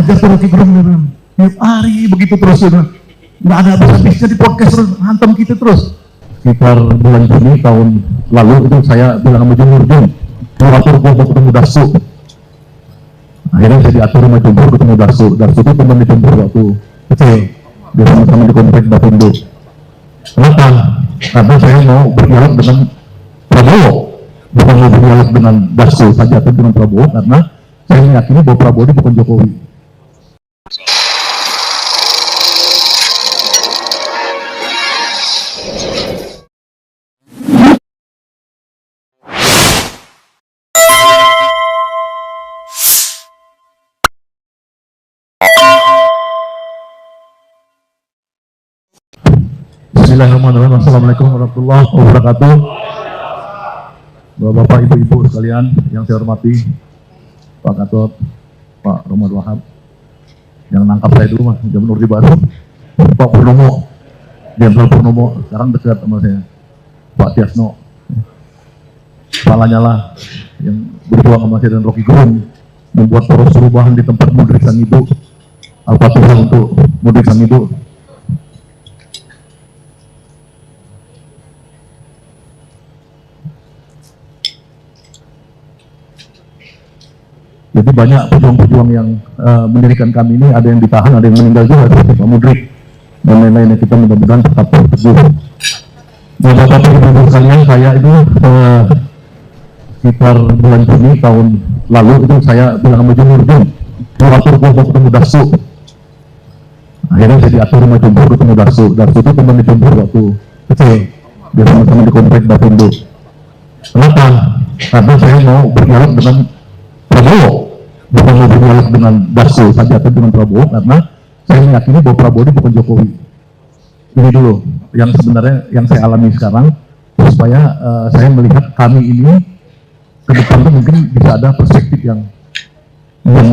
aja tuh Rocky Gerung, tiap hari begitu terus, nggak ada habis-habisnya di podcast terus, hantam kita terus. Sekitar bulan Juni tahun lalu itu saya bilang sama Jumur, mau atur gue mau ketemu Dasu. Akhirnya saya diatur sama Jumur ketemu Dasu. Dasu itu teman di Jumur waktu kecil, dia sama-sama di komplek Dapindo. Kenapa? Karena saya mau berdialog dengan Prabowo, bukan mau berdialog dengan Dasu saja, tapi dengan Prabowo, karena saya meyakini bahwa Prabowo ini bukan Jokowi. Bismillahirrahmanirrahim. Assalamualaikum warahmatullahi wabarakatuh. Bapak, ibu-ibu sekalian yang saya hormati, Pak Gatot, Pak Romad Wahab, yang nangkap saya dulu mas, zaman Orde Baru, Pak Purnomo, Jenderal Purnomo, sekarang dekat sama saya, Pak Tiasno, Pak Lanyala, yang berjuang sama saya dan Rocky Gerung, membuat poros perubahan di tempat Mudrik Sang Ibu, Al-Fatihah untuk Mudrik Sang Ibu. Jadi banyak pejuang-pejuang yang mendirikan kami ini, ada yang ditahan, ada yang meninggal juga, seperti Pak Mudrik dan lain-lainnya. Kita mudah-mudahan tetap teguh. Nah, Bapak Ibu sekalian, saya itu sekitar bulan Juni tahun lalu itu saya bilang sama Jumur, mau atur gue mau ketemu Dasu. Akhirnya saya diatur sama Jumur ketemu Dasu. Dasu itu teman di Jumur waktu kecil, dia sama-sama di komplek Dapindo. Kenapa? Karena saya mau berdialog dengan Prabowo, bukan mau berdialog dengan Dasu saja, tapi dengan Prabowo, karena saya meyakini bahwa Prabowo ini bukan Jokowi. Ini dulu yang sebenarnya yang saya alami sekarang, supaya saya melihat kami ini ke depan itu mungkin bisa ada perspektif yang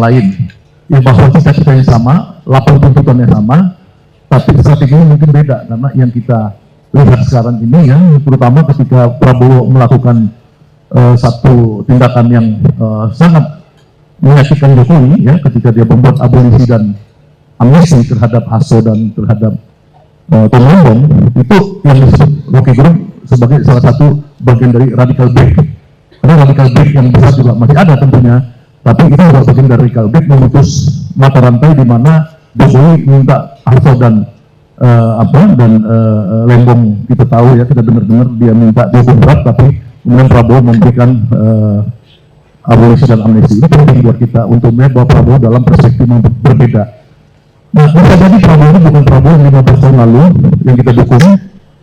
lain, ya bahwa cita-cita yang sama, lapor tuntutannya sama, tapi strateginya mungkin beda, karena yang kita lihat sekarang ini ya, terutama ketika Prabowo melakukan satu tindakan yang sangat menyakitkan Jokowi ya, ketika dia membuat abolisi dan amnesti terhadap Hasso dan terhadap Tumenggung, itu yang disebut Rocky Gerung sebagai salah satu bagian dari radical break. Karena radical break yang besar juga masih ada tentunya, tapi itu juga bagian dari radical break, memutus mata rantai di mana Jokowi minta Hasso dan Lembong, kita tahu ya, kita dengar-dengar dia minta dihukum berat, tapi kemudian Prabowo memberikan abolisi dan amnesti. Ini penting buat kita untuk melihat bahwa Prabowo dalam perspektif yang berbeda. Nah, bisa jadi Prabowo ini bukan Prabowo yang 15 tahun lalu yang kita dukung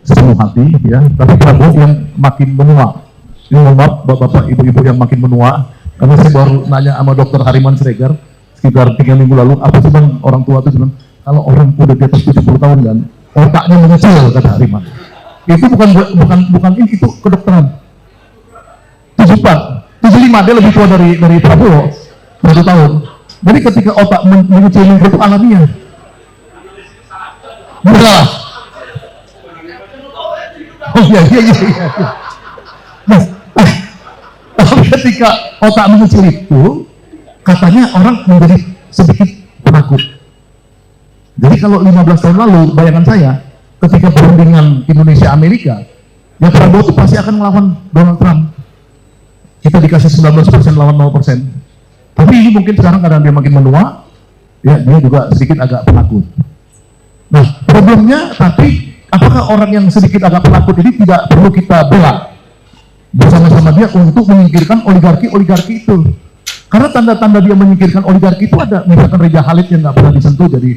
sepenuh hati, ya, tapi Prabowo yang makin menua. Ini mohon maaf bapak ibu-ibu yang makin menua, karena saya baru nanya sama Dr. Hariman Siregar sekitar 3 minggu lalu, apa sih bang orang tua itu bilang, kalau orang udah di atas 70 tahun kan, otaknya mengecil, kata Hariman. Itu bukan ini, itu kedokteran. 75, dia lebih tua dari Prabowo 1 tahun. Jadi ketika otak mengecil itu alamiah. Mudah. Oh iya. Nah, tapi ketika otak mengecil itu, katanya orang menjadi sedikit penakut. Jadi kalau 15 tahun lalu, bayangan saya, ketika perundingan Indonesia-Amerika, ya Prabowo itu pasti akan melawan Donald Trump. Kita dikasih 19% lawan 0%. Tapi ini mungkin sekarang karena dia makin menua, ya dia juga sedikit agak penakut. Nah, problemnya, tapi apakah orang yang sedikit agak penakut ini tidak perlu kita bela bersama-sama dia untuk menyingkirkan oligarki itu? Karena tanda-tanda dia menyingkirkan oligarki itu ada, misalkan Reja Khalid yang nggak pernah disentuh, jadi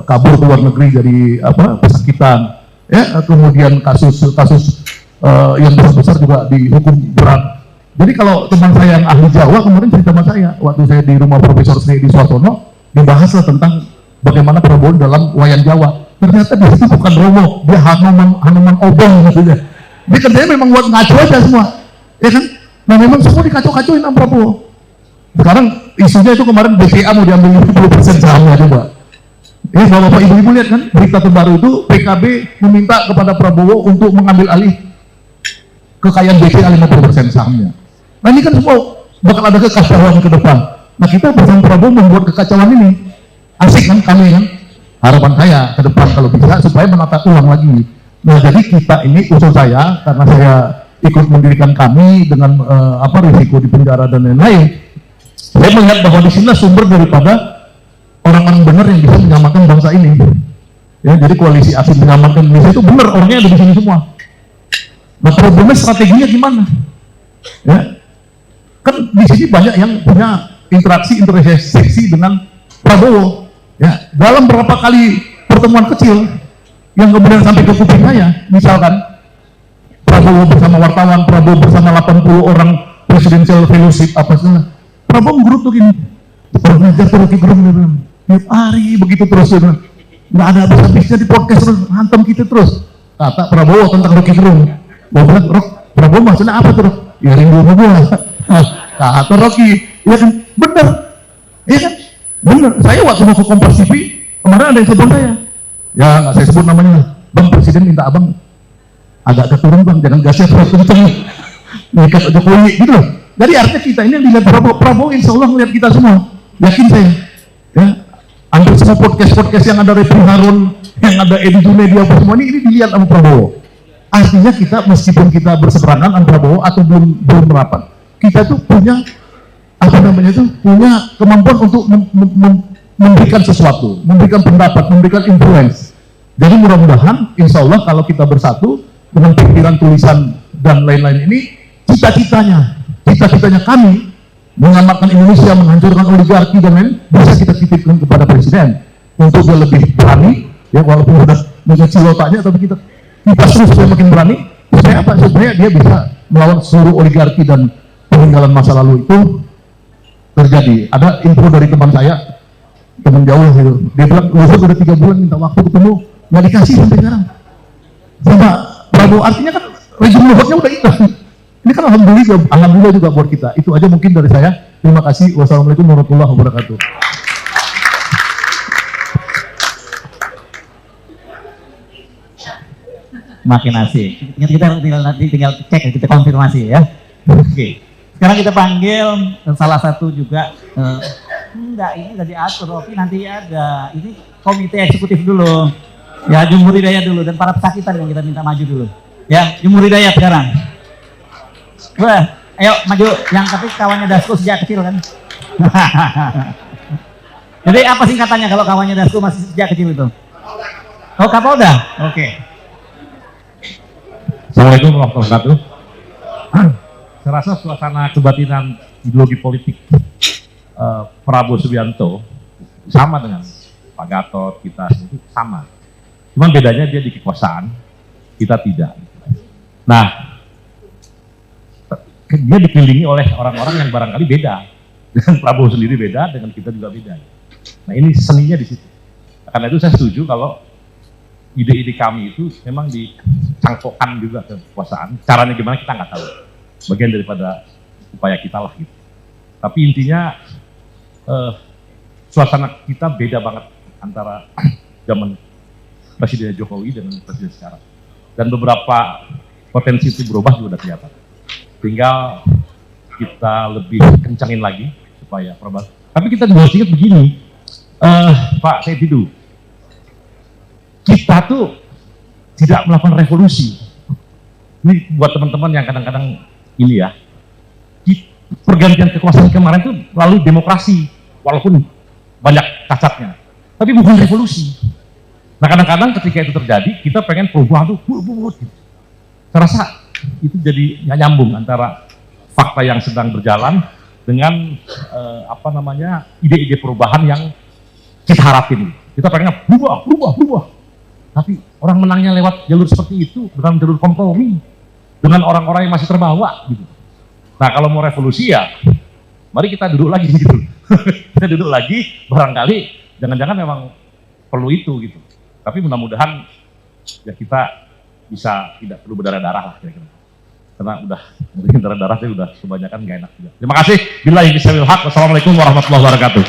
kabur ke luar negeri, jadi pesakitan, ya, kemudian kasus yang besar-besar juga dihukum berat. Jadi kalau teman saya yang ahli Jawa kemarin cerita sama saya, waktu saya di rumah Profesor Sri di Suartono, dibahaslah tentang bagaimana Prabowo dalam wayan Jawa. Ternyata dia itu bukan Romo, dia Hanuman Obong maksudnya. Dia kerjanya memang buat ngaco aja semua, ya kan? Nah memang semua dikacau-kacauin sama Prabowo. Sekarang isunya itu kemarin BCA mau diambil 50% sahamnya coba. Bapak ibu-ibu lihat kan berita terbaru itu, PKB meminta kepada Prabowo untuk mengambil alih kekayaan BCA 50% sahamnya. Nah ini kan semua bakal ada kekacauan ke depan. Nah kita bersama Prabowo membuat kekacauan ini. asik kan kami kan, harapan saya ke depan kalau bisa supaya menata ulang lagi. Nah jadi kita ini, usul saya, karena saya ikut mendirikan kami dengan risiko di penjara dan lain-lain, saya melihat bahwa di sini sumber daripada orang-orang benar yang bisa menyelamatkan bangsa ini. Ya, jadi koalisi asing menyelamatkan Indonesia itu benar, orangnya ada di sini semua. Nah problemnya strateginya gimana? Ya, kan di sini banyak yang punya interaksi interseksi dengan Prabowo. Ya, dalam berapa kali pertemuan kecil yang kemudian sampai ke kuping saya, misalkan Prabowo bersama wartawan, Prabowo bersama 80 orang presidential fellowship apa sih? Prabowo menggerutukin, belajar terus tiap hari begitu terus, nggak ada habis-habisnya di podcast terus, hantam kita terus. Kata Prabowo tentang Rocky Gerung, gua bilang, Prabowo maksudnya apa terus? Ya rindu sama gua. Kata Rocky, ya kan bener, ya kan bener. Saya waktu mau ke Kompas TV kemarin ada yang sebut saya, ya nggak saya sebut namanya, Bang Presiden minta abang agak keturun bang, jangan gasnya terus kenceng, nekat Jokowi gitu loh. Jadi artinya kita ini yang dilihat Prabowo insya Allah melihat kita semua, yakin saya. Ya, hampir semua podcast yang ada Refri Harun, yang ada Edi Junaidi, apa semua ini dilihat sama Prabowo. Artinya kita meskipun kita berseberangan sama Prabowo atau belum merapat, kita tuh punya punya kemampuan untuk memberikan sesuatu, memberikan pendapat, memberikan influence. Jadi mudah-mudahan insya Allah kalau kita bersatu dengan pikiran, tulisan dan lain-lain ini, cita-citanya kami menyelamatkan Indonesia, menghancurkan oligarki dan lain, bisa kita titipkan kepada Presiden untuk dia lebih berani, ya walaupun udah mengecil otaknya, tapi kita terus supaya makin berani, supaya dia bisa melawan seluruh oligarki dan peninggalan masa lalu itu terjadi. Ada info dari teman saya, teman jauh gitu, dia bilang Luhut udah 3 bulan minta waktu ketemu, nggak dikasih sampai sekarang sama Prabowo. Artinya kan rezim Luhutnya udah hitam. Ini kan alhamdulillah juga buat kita. Itu aja mungkin dari saya. Terima kasih. Wassalamualaikum warahmatullahi wabarakatuh. Makin asik. Tinggal cek, kita konfirmasi ya. Oke. Sekarang kita panggil salah satu juga. Ini udah diatur, Rofi nanti ada. Ini komite eksekutif dulu. Ya, Jumhur Hidayat dulu dan para pesakitan yang kita minta maju dulu. Ya, Jumhur Hidayat sekarang. Wah, ayo maju. Yang tapi kawannya Dasko sejak kecil kan. Jadi apa singkatannya kalau kawannya Dasko masih sejak kecil itu? Oh, Kapolda. Oke. Assalamualaikum warahmatullahi wabarakatuh. Saya rasa suasana kebatinan ideologi politik Prabowo Subianto sama dengan Pak Gatot, kita itu sama. Cuman bedanya dia di kekuasaan, kita tidak. Nah, dia dikelilingi oleh orang-orang yang barangkali beda. Dengan Prabowo sendiri beda, dengan kita juga beda. Nah ini seninya di situ. Karena itu saya setuju kalau ide-ide kami itu memang dicangkokkan juga ke kekuasaan. Caranya gimana kita nggak tahu. Bagian daripada upaya kita lah gitu. Tapi intinya suasana kita beda banget antara zaman Presiden Jokowi dengan Presiden sekarang. Dan beberapa potensi itu berubah juga udah kelihatan. Tinggal kita lebih kencangin lagi supaya perubahan. Tapi kita juga harus ingat begini, Pak Setidu, kita tuh tidak melakukan revolusi. Ini buat teman-teman yang kadang-kadang ini ya, pergantian kekuasaan kemarin tuh lalu demokrasi, walaupun banyak cacatnya, tapi bukan revolusi. Nah kadang-kadang ketika itu terjadi, kita pengen perubahan tuh buru-buru gitu. Saya rasa itu jadi nggak nyambung antara fakta yang sedang berjalan dengan ide-ide perubahan yang kita harapin. Kita pengen berubah. Tapi orang menangnya lewat jalur seperti itu, dengan jalur kompromi, dengan orang-orang yang masih terbawa gitu. Nah kalau mau revolusi ya, mari kita duduk lagi gitu. Kita duduk lagi, barangkali jangan-jangan memang perlu itu gitu. Tapi mudah-mudahan ya kita bisa tidak perlu berdarah-darah lah kira-kira. Karena udah mungkin darah-darah saya udah kebanyakan nggak enak juga. Terima kasih. Billahi taufiq wal haq. Wassalamualaikum warahmatullahi wabarakatuh.